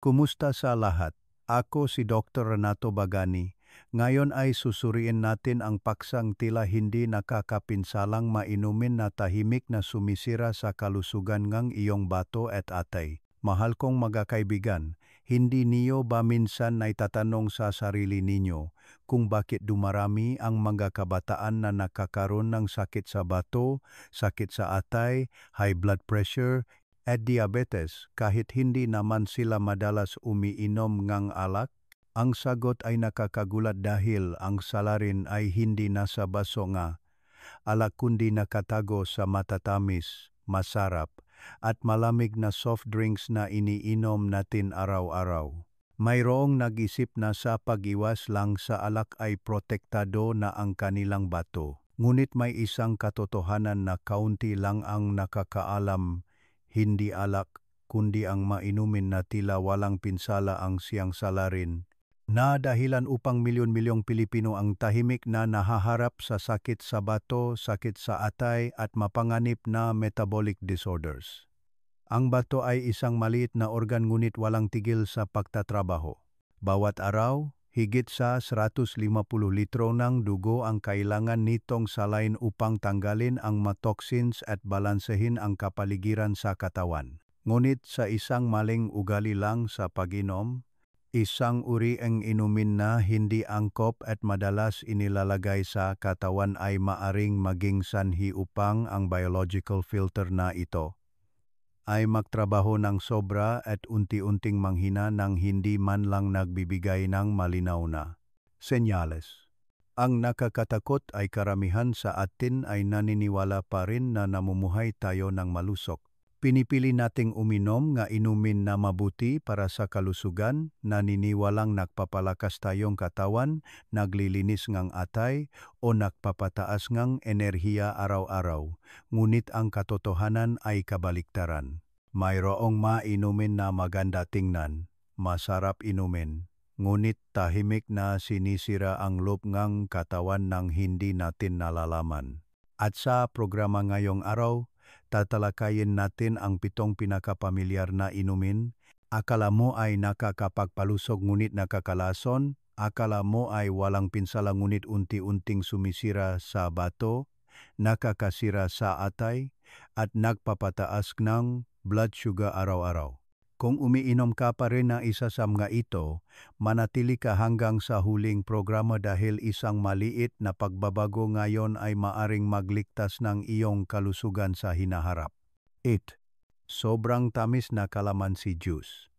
Kumusta sa lahat? Ako si Dr. Renato Bagani. Ngayon ay susuriin natin ang paksang tila hindi nakakapinsalang mainumin na tahimik na sumisira sa kalusugan ng iyong bato at atay. Mahal kong magkakaibigan, hindi niyo ba minsan naitatanong sa sarili ninyo kung bakit dumarami ang mga kabataan na nakakaroon ng sakit sa bato, sakit sa atay, high blood pressure, at diabetes kahit hindi naman sila madalas umiinom ng alak? Ang sagot ay nakakagulat dahil ang salarin ay hindi nasa baso nga alak kundi nakatago sa matatamis, masarap, at malamig na soft drinks na iniinom natin araw-araw. Mayroong nag-isip na sa pag-iwas lang sa alak ay protektado na ang kanilang bato. Ngunit may isang katotohanan na kaunti lang ang nakakaalam. Hindi alak, kundi ang mainumin na tila walang pinsala ang siyang salarin, na dahilan upang milyon-milyong Pilipino ang tahimik na nahaharap sa sakit sa bato, sakit sa atay at mapanganib na metabolic disorders. Ang bato ay isang maliit na organ ngunit walang tigil sa pagtatrabaho. Bawat araw, higit sa 150 litro ng dugo ang kailangan nitong salain upang tanggalin ang mga toxins at balansehin ang kapaligiran sa katawan. Ngunit sa isang maling ugali lang sa pag-inom, isang uri ang inumin na hindi angkop at madalas inilalagay sa katawan ay maaring maging sanhi upang ang biological filter na ito ay magtrabaho ng sobra at unti-unting manghina nang hindi man lang nagbibigay ng malinaw na senyales. Ang nakakatakot ay karamihan sa atin ay naniniwala pa rin na namumuhay tayo ng malusog. Pinipili nating uminom nga inumin na mabuti para sa kalusugan, naniniwalang nagpapalakas tayong katawan, naglilinis ngang atay, o nagpapataas ngang enerhiya araw-araw. Ngunit ang katotohanan ay kabaliktaran. Mayroong mainumin na maganda tingnan, masarap inumin, ngunit tahimik na sinisira ang loob ngang katawan ng hindi natin nalalaman. At sa programa ngayong araw, tatalakayin natin ang 7 pinakapamilyar na inumin. Akala mo ay nakakapagpalusog ngunit nakakalason. Akala mo ay walang pinsala ngunit unti-unting sumisira sa bato, nakakasira sa atay, at nagpapataas ng blood sugar araw-araw. Kung umiinom ka pa rin na isa sa mga ito, manatili ka hanggang sa huling programa dahil isang maliit na pagbabago ngayon ay maaring magligtas ng iyong kalusugan sa hinaharap. 8. Sobrang tamis na kalamansi juice.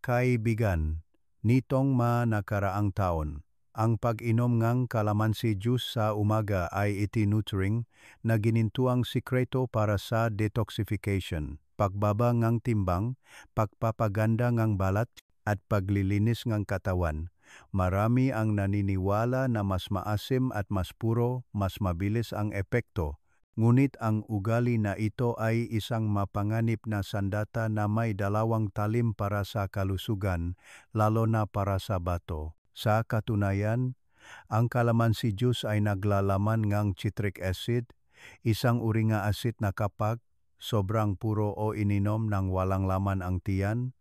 Kaibigan, nitong nakaraang taon, ang pag-inom ng kalamansi juice sa umaga ay itinuturing na ginintuang sikreto para sa detoxification, pagbaba ng timbang, pagpapaganda ng balat, at paglilinis ng katawan. Marami ang naniniwala na mas maasim at mas puro, mas mabilis ang epekto. Ngunit ang ugali na ito ay isang mapanganib na sandata na may dalawang talim para sa kalusugan, lalo na para sa bato. Sa katunayan, ang kalamansi juice ay naglalaman ng citric acid, isang uri nga asid na kapag sobrang puro o ininom ng walang laman ang tiyan,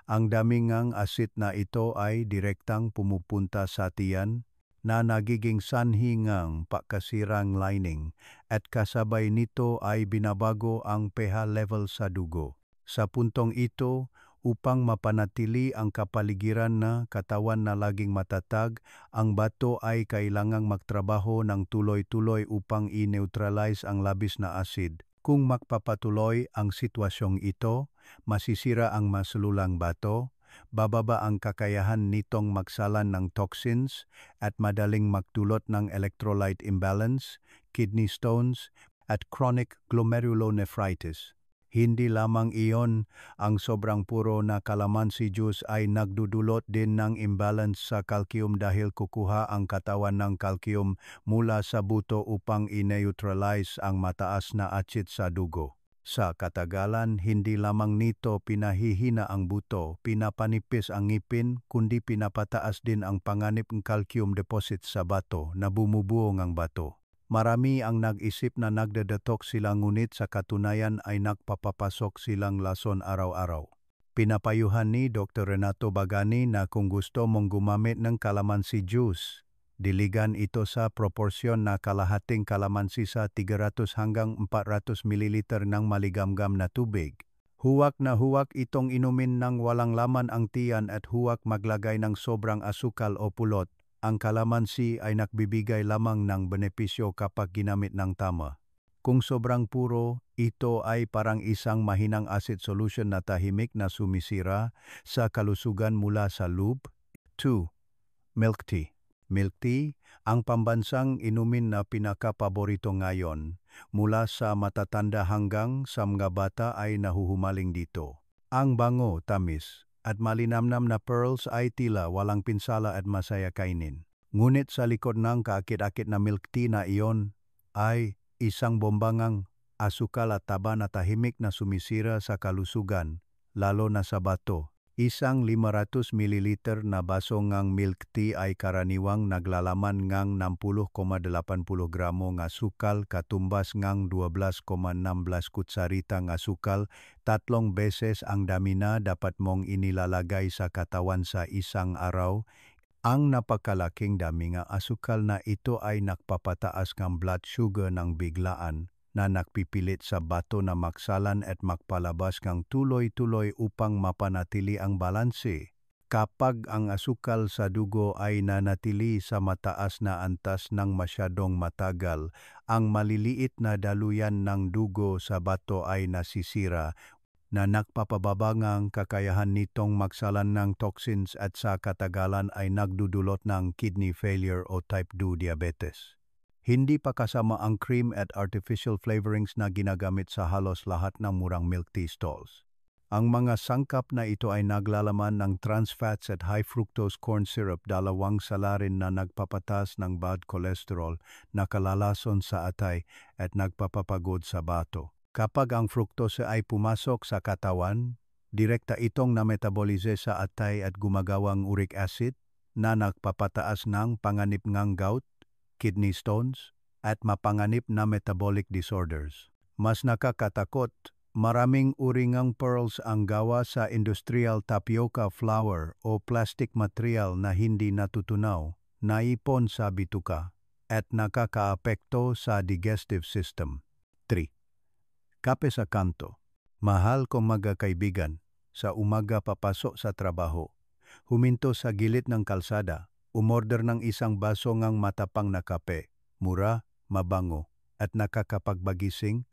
ang dami ngang asid na ito ay direktang pumupunta sa tiyan na nagiging sanhi ngang pakasirang lining at kasabay nito ay binabago ang pH level sa dugo. Sa puntong ito, upang mapanatili ang kapaligiran na katawan na laging matatag, ang bato ay kailangang magtrabaho ng tuloy-tuloy upang i-neutralize ang labis na asid. Kung magpapatuloy ang sitwasyong ito, masisira ang masululang bato, bababa ang kakayahan nitong magsalan ng toxins at madaling magdulot ng electrolyte imbalance, kidney stones, at chronic glomerulonephritis. Hindi lamang iyon, ang sobrang puro na kalamansi juice ay nagdudulot din ng imbalance sa calcium dahil kukuha ang katawan ng calcium mula sa buto upang i-neutralize ang mataas na acid sa dugo. Sa katagalan, hindi lamang nito pinahihina ang buto, pinapanipis ang ngipin, kundi pinapataas din ang panganib ng calcium deposit sa bato na bumubuo ng bato. Marami ang nag-isip na nagde-detox sila ngunit sa katunayan ay nagpapapasok silang lason araw-araw. Pinapayuhan ni Dr. Renato Bagani na kung gusto mong gumamit ng kalamansi juice, diligan ito sa proporsyon na kalahating kalamansi sa 300 hanggang 400 ml ng maligamgam na tubig. Huwag na huwag itong inumin ng walang laman ang tiyan at huwag maglagay ng sobrang asukal o pulot. Ang kalamansi ay nagbibigay lamang ng benepisyo kapag ginamit ng tama. Kung sobrang puro, ito ay parang isang mahinang acid solution na tahimik na sumisira sa kalusugan mula sa loob. 2. Milk tea. Milk tea, ang pambansang inumin na pinakapaborito ngayon. Mula sa matatanda hanggang sa mga bata ay nahuhumaling dito. Ang bango, tamis, at malinamnam na pearls ay tila walang pinsala at masaya kainin. Ngunit sa likod ng kaakit-akit na milk tea na iyon ay isang bombangang asukal at taba na tahimik na sumisira sa kalusugan, lalo na sa bato. Isang 500 ml na baso ngang milk tea ay karaniwang naglalaman ngang 60,80 gramo ng asukal katumbas ngang 12,16 kutsarita ng asukal, 3 beses ang dami na dapat mong inilalagay sa katawan sa isang araw. Ang napakalaking dami ng asukal na ito ay nagpapataas ng blood sugar ng biglaan na nagpipilit sa bato na maksalan at magpalabas ng tuloy-tuloy upang mapanatili ang balanse. Kapag ang asukal sa dugo ay nanatili sa mataas na antas ng masyadong matagal, ang maliliit na daluyan ng dugo sa bato ay nasisira na nagpapababa ng kakayahan nitong magsalan ng toxins at sa katagalan ay nagdudulot ng kidney failure o type 2 diabetes. Hindi pa kasama ang cream at artificial flavorings na ginagamit sa halos lahat ng murang milk tea stalls. Ang mga sangkap na ito ay naglalaman ng trans fats at high fructose corn syrup, dalawang salarin na nagpapatas ng bad cholesterol, nakalalason sa atay at nagpapapagod sa bato. Kapag ang fructose ay pumasok sa katawan, direkta itong na-metabolize sa atay at gumagawang uric acid na nagpapataas ng panganib ng gout, kidney stones, at mapanganib na metabolic disorders. Mas nakakatakot, maraming uri ng pearls ang gawa sa industrial tapioca flour o plastic material na hindi natutunaw, naipon sa bituka, at nakakaapekto sa digestive system. 3. Kape sa kanto. Mahal kong mga kaibigan, sa umaga papasok sa trabaho, huminto sa gilid ng kalsada, umorder ng isang baso ngang matapang na kape, mura, mabango, at nakakapagbagising,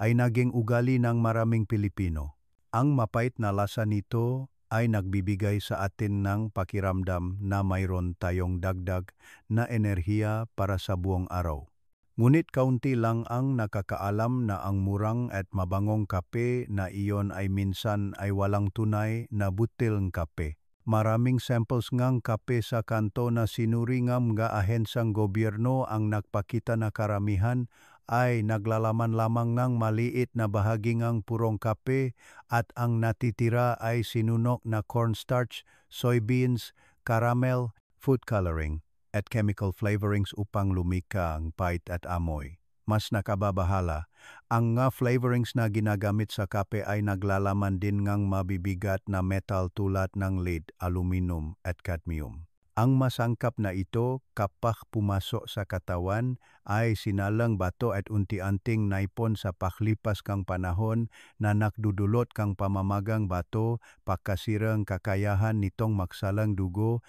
ay naging ugali ng maraming Pilipino. Ang mapait na lasa nito ay nagbibigay sa atin ng pakiramdam na mayroon tayong dagdag na enerhiya para sa buong araw. Ngunit kaunti lang ang nakakaalam na ang murang at mabangong kape na iyon ay minsan ay walang tunay na butil ng kape. Maraming samples ngang kape sa kanto na sinuri ng mga ahensang gobyerno ang nagpakita na karamihan ay naglalaman lamang ng maliit na bahagi ng purong kape at ang natitira ay sinunok na cornstarch, soybeans, caramel, food coloring, at chemical flavorings upang lumika ang pait at amoy. Mas nakababahala, ang nga flavorings na ginagamit sa kape ay naglalaman din ngang mabibigat na metal tulad ng lead, aluminum at cadmium. Ang masangkap na ito kapag pumasok sa katawan ay sinalang bato at unti-anting naipon sa paklipas kang panahon na nakdudulot kang pamamagang bato, pagkasirang kakayahan nitong magsalang dugo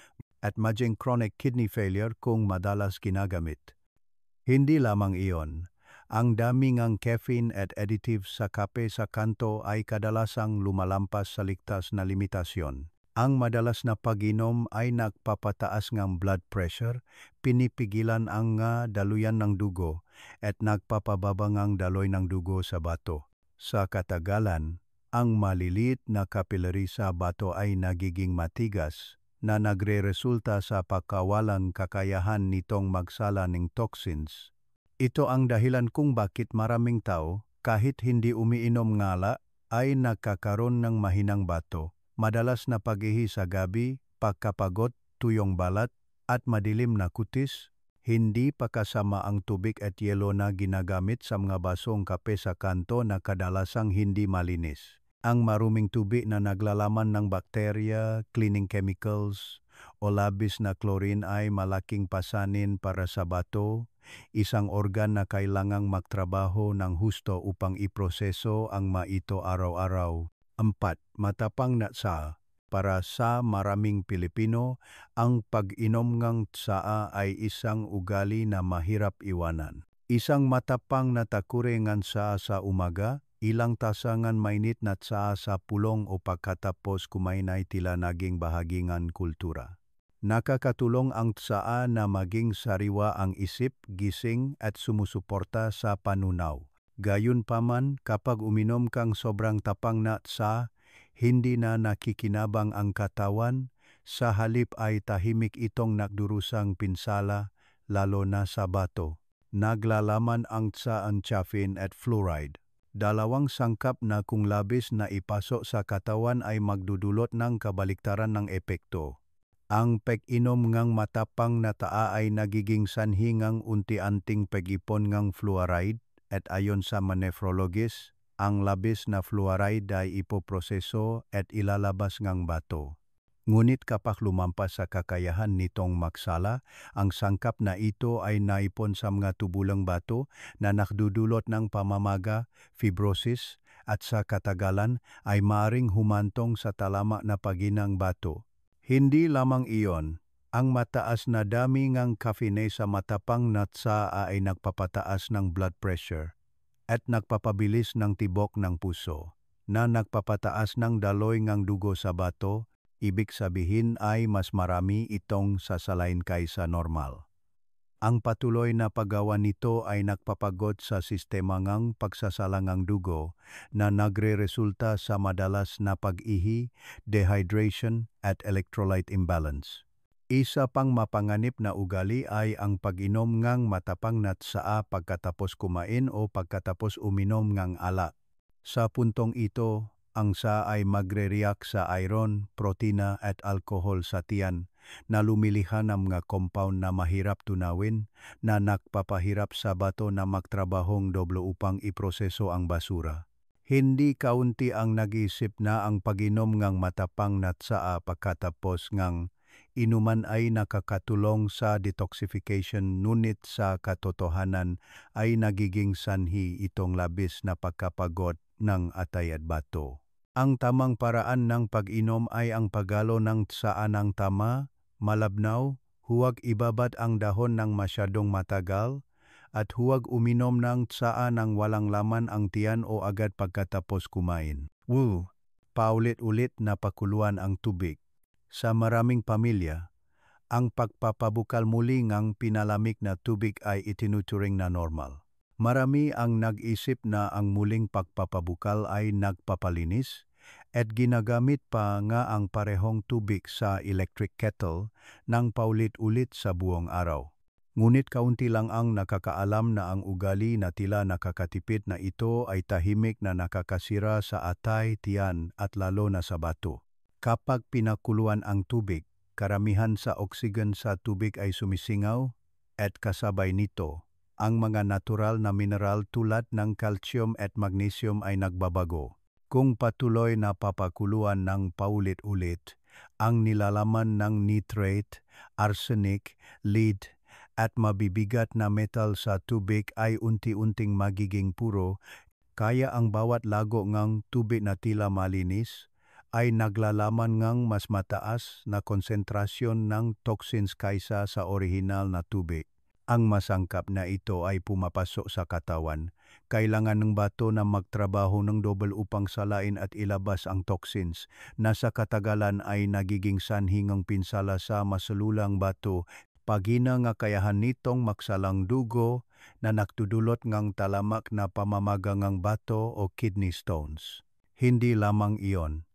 at maging chronic kidney failure kung madalas ginagamit. Hindi lamang iyon, ang dami ng caffeine at additives sa kape sa kanto ay kadalasang lumalampas sa ligtas na limitasyon. Ang madalas na pag-inom ay nagpapataas ng blood pressure, pinipigilan ang daluyan ng dugo, at nagpapababa ng daloy ng dugo sa bato. Sa katagalan, ang maliliit na capillary sa bato ay nagiging matigas, na nagre-resulta sa pagkawalang kakayahan nitong magsala ng toxins. Ito ang dahilan kung bakit maraming tao, kahit hindi umiinom ngala, ay nakakaroon ng mahinang bato, madalas na pag-ihi sa gabi, pagkapagod, tuyong balat, at madilim na kutis. Hindi pa kasama ang tubig at yelo na ginagamit sa mga basong kape sa kanto na kadalasang hindi malinis. Ang maruming tubig na naglalaman ng bakterya, cleaning chemicals, o labis na chlorine ay malaking pasanin para sa bato, isang organ na kailangang magtrabaho ng husto upang iproseso ang maito araw-araw. 4. Matapang na tsaa. Para sa maraming Pilipino, ang pag-inom ng tsaa ay isang ugali na mahirap iwanan. Isang matapang na takure ngan tsaa sa umaga, ilang tasangan mainit na tsaa sa pulong o pagkatapos kumain ay tila naging bahagi ng kultura. Nakakatulong ang tsaa na maging sariwa ang isip, gising at sumusuporta sa panunaw. Gayunpaman, kapag uminom kang sobrang tapang na tsaa, hindi na nakikinabang ang katawan, sa halip ay tahimik itong nakdurusang pinsala, lalo na sa bato. Naglalaman ang tsaa ang caffeine at fluoride. Dalawang sangkap na kung labis na ipasok sa katawan ay magdudulot ng kabaliktaran ng epekto. Ang pag-inom ng matapang na tsaa ay nagiging sanhi ng unti-anting pag-ipon ng fluoride at ayon sa mga nephrologist, ang labis na fluoride ay ipoproseso at ilalabas ng bato. Ngunit kapag lumampas sa kakayahan nitong magsala, ang sangkap na ito ay naipon sa mga tubulang bato na nakdudulot ng pamamaga, fibrosis, at sa katagalan ay maaring humantong sa talamak na paginang bato. Hindi lamang iyon, ang mataas na dami ng caffeine sa matapang na tsaa ay nagpapataas ng blood pressure at nagpapabilis ng tibok ng puso, na nagpapataas ng daloy ng dugo sa bato, ibig sabihin ay mas marami itong sasalain kaysa normal. Ang patuloy na paggawa nito ay nagpapagod sa sistema ng pagsasalangang dugo na nagre-resulta sa madalas na pag-ihi, dehydration at electrolyte imbalance. Isa pang mapanganib na ugali ay ang pag-inom ng matapang na tsaa pagkatapos kumain o pagkatapos uminom ng alak. Sa puntong ito, ang tsaa ay magre-react sa iron, protina at alkohol sa tiyan na lumilihan ng mga compound na mahirap tunawin na nagpapahirap sa bato na magtrabahong doble upang iproseso ang basura. Hindi kaunti ang nag-iisip na ang pag-inom ng matapang na tsaa pagkatapos ng inuman ay nakakatulong sa detoxification, ngunit sa katotohanan ay nagiging sanhi itong labis na pagkapagod ng atay at bato. Ang tamang paraan ng pag-inom ay ang paggalo ng tsaa ng tama, malabnaw, huwag ibabad ang dahon ng masyadong matagal, at huwag uminom ng tsaa ng walang laman ang tiyan o agad pagkatapos kumain. Paulit-ulit na pakuluan ang tubig. Sa maraming pamilya, ang pagpapabukal muli ng pinalamig na tubig ay itinuturing na normal. Marami ang nag-isip na ang muling pagpapabukal ay nagpapalinis at ginagamit pa nga ang parehong tubig sa electric kettle ng paulit-ulit sa buong araw. Ngunit kaunti lang ang nakakaalam na ang ugali na tila nakakatipid na ito ay tahimik na nakakasira sa atay, tiyan at lalo na sa bato. Kapag pinakuluan ang tubig, karamihan sa oksigen sa tubig ay sumisingaw at kasabay nito, ang mga natural na mineral tulad ng calcium at magnesium ay nagbabago. Kung patuloy na papakuluan ng paulit-ulit, ang nilalaman ng nitrate, arsenic, lead, at mabibigat na metal sa tubig ay unti-unting magiging puro, kaya ang bawat lago ng tubig na tila malinis ay naglalaman ng mas mataas na konsentrasyon ng toxins kaysa sa orihinal na tubig. Ang masangkap na ito ay pumapasok sa katawan. Kailangan ng bato na magtrabaho ng double upang salain at ilabas ang toxins na sa katagalan ay nagiging sanhi ng pinsala sa masalulang bato, pagina nga kayahan nitong maksalang dugo na nagtudulot ng talamak na pamamaga ng bato o kidney stones. Hindi lamang iyon,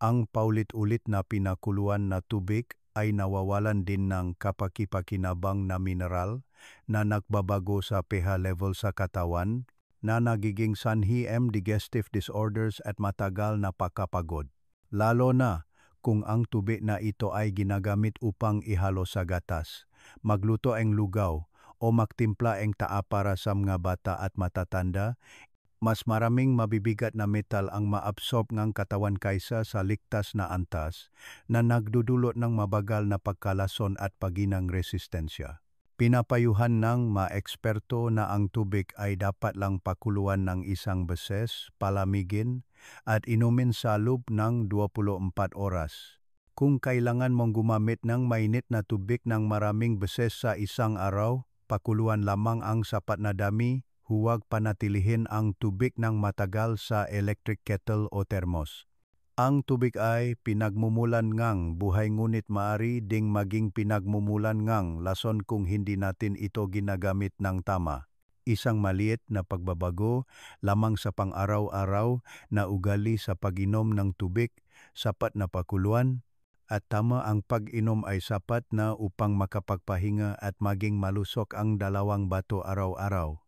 ang paulit-ulit na pinakuluan na tubig ay nawawalan din ng kapaki-pakinabang na mineral na nagbabago sa pH level sa katawan, na nagiging sanhi digestive disorders at matagal na pagkapagod. Lalo na kung ang tubig na ito ay ginagamit upang ihalo sa gatas, magluto ang lugaw o magtimpla ang taa para sa mga bata at matatanda, Mas maraming mabibigat na metal ang maabsorb ng katawan kaysa sa ligtas na antas na nagdudulot ng mabagal na pagkalason at paginang resistensya. Pinapayuhan ng ma-eksperto na ang tubig ay dapat lang pakuluan ng isang beses, palamigin, at inumin sa loob ng 24 oras. Kung kailangan mong gumamit ng mainit na tubig ng maraming beses sa isang araw, pakuluan lamang ang sapat na dami, huwag panatilihin ang tubig ng matagal sa electric kettle o thermos. Ang tubig ay pinagmumulan ngang buhay ngunit maaari ding maging pinagmumulan ngang lason kung hindi natin ito ginagamit ng tama. Isang maliit na pagbabago lamang sa pang-araw-araw na ugali sa pag-inom ng tubig, sapat na pakuluan, at tama ang pag-inom ay sapat na upang makapagpahinga at maging malusok ang 2 bato araw-araw.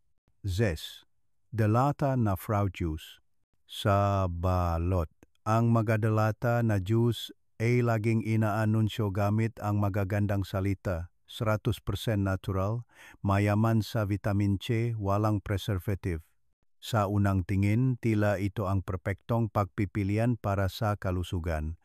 Zest, delata na fruit juice. Sa balot, ang magadelata na juice ay laging inaanunsyo gamit ang magagandang salita, 100% natural, mayaman sa vitamin C, walang preservative. Sa unang tingin, tila ito ang perpektong pagpipilian para sa kalusugan.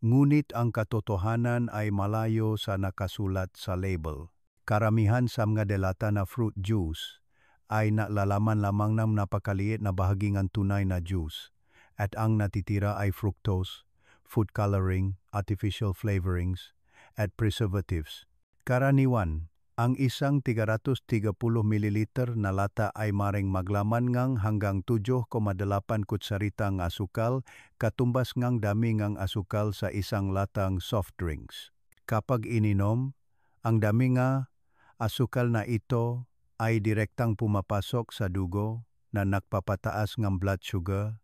Ngunit ang katotohanan ay malayo sa nakasulat sa label. Karamihan sa mga delata na fruit juice ay nalalaman lamang ng napakaliit na bahagi ng tunay na juice, at ang natitira ay fructose, food coloring, artificial flavorings, at preservatives. Karaniwan, ang isang 330 ml na lata ay maring maglaman ngang hanggang 7,8 kutsarita ng asukal, katumbas ngang dami ngang asukal sa isang latang soft drinks. Kapag ininom, ang dami nga asukal na ito ay direktang pumapasok sa dugo na nagpapataas ng blood sugar,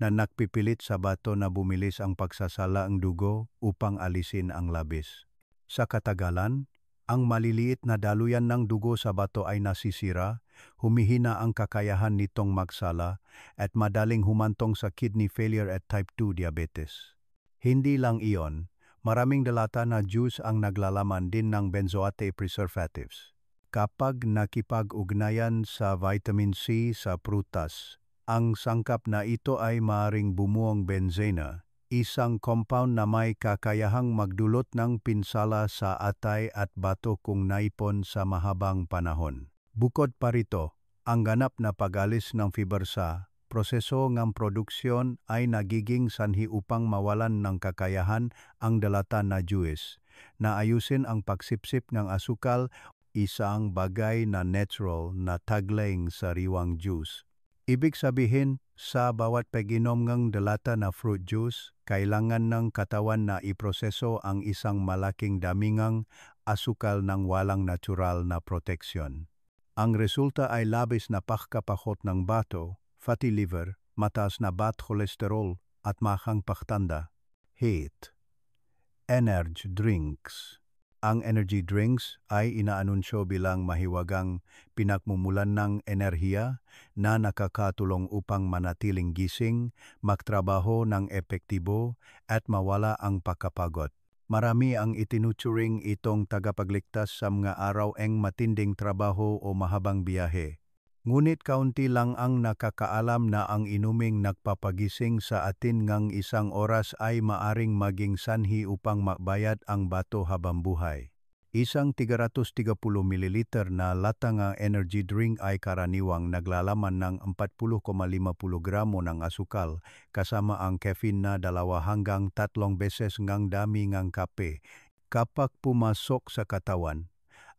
na nagpipilit sa bato na bumilis ang pagsasala ng dugo upang alisin ang labis. Sa katagalan, ang maliliit na daluyan ng dugo sa bato ay nasisira, humihina ang kakayahan nitong magsala, at madaling humantong sa kidney failure at type 2 diabetes. Hindi lang iyon, maraming delata na juice ang naglalaman din ng benzoate preservatives. Kapag nakipag-ugnayan sa vitamin C sa prutas, ang sangkap na ito ay maaaring bumuong benzena, isang compound na may kakayahang magdulot ng pinsala sa atay at bato kung naipon sa mahabang panahon. Bukod pa rito, ang ganap na pag-alis ng fiber sa proseso ng produksyon ay nagiging sanhi upang mawalan ng kakayahan ang delata na juice, na ayusin ang pagsipsip ng asukal, isang bagay na natural na taglayng sariwang juice. Ibig sabihin, sa bawat pag-inom ng delata na fruit juice, kailangan ng katawan na iproseso ang isang malaking damingang asukal ng walang natural na proteksyon. Ang resulta ay labis na pagkapakot ng bato, fatty liver, mataas na bad cholesterol at mahang pagtanda. Heat. Energy drinks. Ang energy drinks ay inaanunsyo bilang mahiwagang pinagmumulan ng enerhiya na nakakatulong upang manatiling gising, magtrabaho ng epektibo, at mawala ang pagkapagod. Marami ang itinuturing itong tagapagligtas sa mga araw-eng matinding trabaho o mahabang biyahe. Ngunit kaunti lang ang nakakaalam na ang inuming nagpapagising sa atin ngang 1 oras ay maaring maging sanhi upang mabayad ang bato habang buhay. Isang 330 ml na latang energy drink ay karaniwang naglalaman ng 40,50 gramo ng asukal kasama ang caffeine na 2 hanggang 3 beses ngang dami ngang kape. Kapag pumasok sa katawan,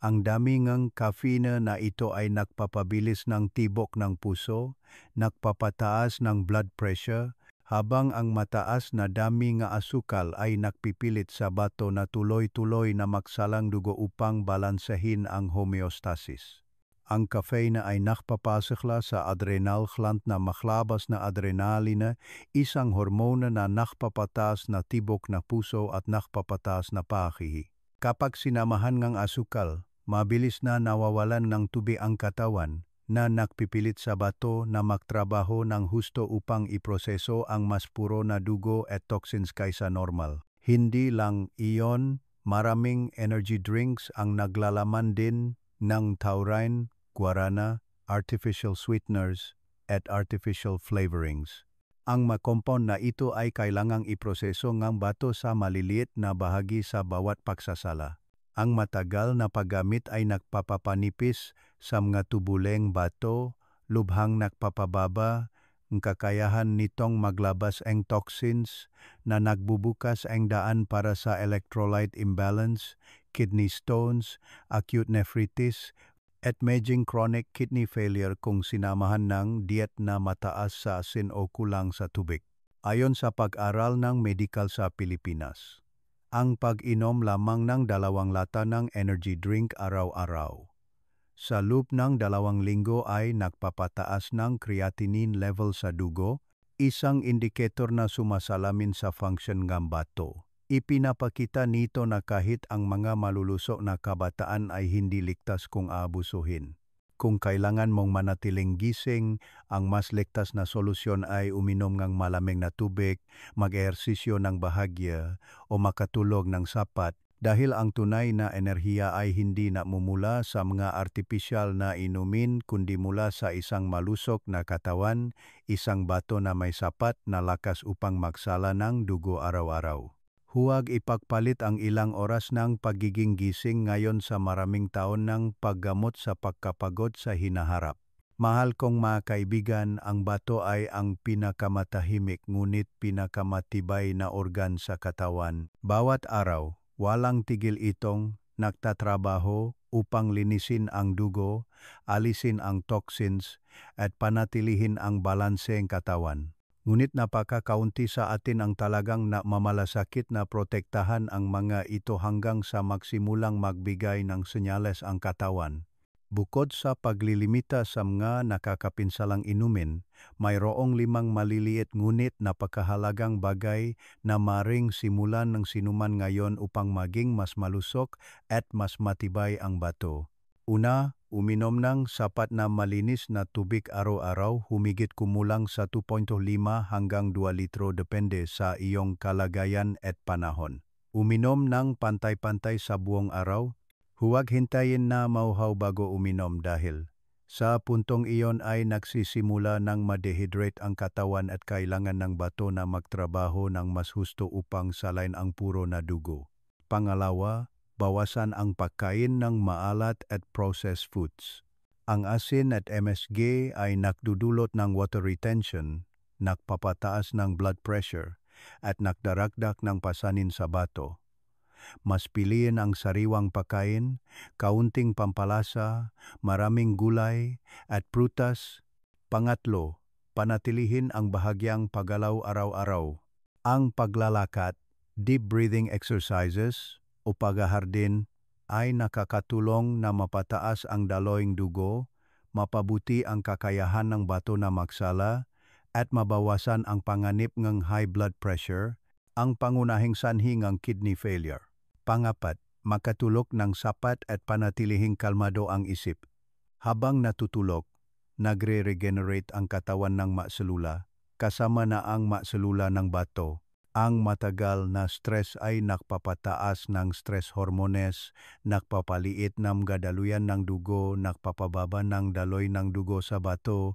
ang dami ngang caffeine na ito ay nagpapabilis ng tibok ng puso, nagpapataas ng blood pressure, habang ang mataas na dami nga asukal ay nagpipilit sa bato na tuloy-tuloy na magsalang dugo upang balansehin ang homeostasis. Ang caffeine ay nakpapasakla sa adrenal gland na maklabas na adrenalina, isang hormona na nakpapataas na tibok na puso at nakpapataas na pakihi. Kapag sinamahan ng asukal, mabilis na nawawalan ng tubig ang katawan na nagpipilit sa bato na magtrabaho ng husto upang iproseso ang mas puro na dugo at toxins kaysa normal. Hindi lang iyon, maraming energy drinks ang naglalaman din ng taurine, guarana, artificial sweeteners, at artificial flavorings. Ang mga compound na ito ay kailangang iproseso ng bato sa maliliit na bahagi sa bawat pagsasala. Ang matagal na paggamit ay nagpapapanipis sa mga tubuleng bato, lubhang nagpapababa ang kakayahan nitong maglabas ang toxins na nagbubukas ang daan para sa electrolyte imbalance, kidney stones, acute nephritis, at maging chronic kidney failure kung sinamahan ng diet na mataas sa asin o kulang sa tubig. Ayon sa pag-aral ng medikal sa Pilipinas, ang pag-inom lamang ng 2 lata ng energy drink araw-araw sa loob ng 2 linggo ay nagpapataas ng creatinine level sa dugo, isang indikator na sumasalamin sa function ng bato. Ipinapakita nito na kahit ang mga malulusog na kabataan ay hindi ligtas kung aabusuhin. Kung kailangan mong manatiling gising, ang mas ligtas na solusyon ay uminom ng malamig na tubig, mag-ehersisyo ng bahagya, o makatulog ng sapat dahil ang tunay na enerhiya ay hindi namumula sa mga artipisyal na inumin kundi mula sa isang malusog na katawan, isang bato na may sapat na lakas upang magsala ng dugo araw-araw. Huwag ipagpalit ang ilang oras ng pagiging gising ngayon sa maraming taon ng paggamot sa pagkapagod sa hinaharap. Mahal kong mga kaibigan, ang bato ay ang pinakamatahimik ngunit pinakamatibay na organ sa katawan. Bawat araw, walang tigil itong nagtatrabaho upang linisin ang dugo, alisin ang toxins, at panatilihin ang balanseng katawan. Ngunit napakakaunti sa atin ang talagang mamalasakit na protektahan ang mga ito hanggang sa magsimulang magbigay ng senyales ang katawan. Bukod sa paglilimita sa mga nakakapinsalang inumin, mayroong 5 maliliit ngunit napakahalagang bagay na maring simulan ng sinuman ngayon upang maging mas malusog at mas matibay ang bato. Una, uminom ng sapat na malinis na tubig araw-araw, humigit kumulang sa 2.5 hanggang 2 litro depende sa iyong kalagayan at panahon. Uminom ng pantay-pantay sa buong araw. Huwag hintayin na mauhaw bago uminom dahil sa puntong iyon ay nagsisimula ng ma-dehydrate ang katawan at kailangan ng bato na magtrabaho ng mas husto upang salain ang puro na dugo. Pangalawa, bawasan ang pagkain ng maalat at processed foods. Ang asin at MSG ay nagdudulot ng water retention, nagpapataas ng blood pressure, at nagdaragdag ng pasanin sa bato. Mas piliin ang sariwang pagkain, kaunting pampalasa, maraming gulay, at prutas. Pangatlo, panatilihin ang bahagyang paggalaw araw-araw. Ang paglalakad, deep breathing exercises, o paghahardin ay nakakatulong na mapataas ang daloyng dugo, mapabuti ang kakayahan ng bato na magsala, at mabawasan ang panganib ng high blood pressure, ang pangunahing sanhi ng kidney failure. Pangapat, makatulog ng sapat at panatilihing kalmado ang isip. Habang natutulog, nagre-regenerate ang katawan ng makselula, kasama na ang makselula ng bato. Ang matagal na stress ay nagpapataas ng stress hormones, nagpapaliit ng gadaluyan ng dugo, nagpapababa ng daloy ng dugo sa bato,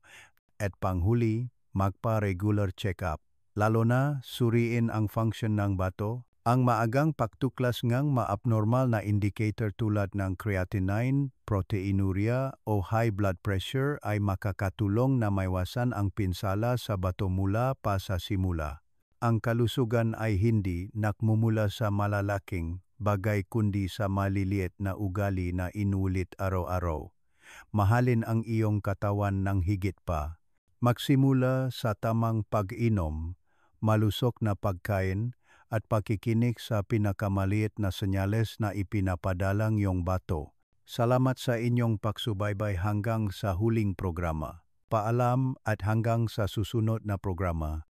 at panghuli, magpa-regular check-up. Lalo na, suriin ang function ng bato. Ang maagang pagtuklas ng ma-abnormal na indicator tulad ng creatinine, proteinuria o high blood pressure ay makakatulong na maiwasan ang pinsala sa bato mula pa sa simula. Ang kalusugan ay hindi nagmumula sa malalaking bagay kundi sa maliliit na ugali na inulit araw-araw. Mahalin ang iyong katawan ng higit pa. Magsimula sa tamang pag-inom, malusog na pagkain, at pakikinig sa pinakamaliit na senyales na ipinapadalang iyong bato. Salamat sa inyong pagsubaybay hanggang sa huling programa. Paalam at hanggang sa susunod na programa.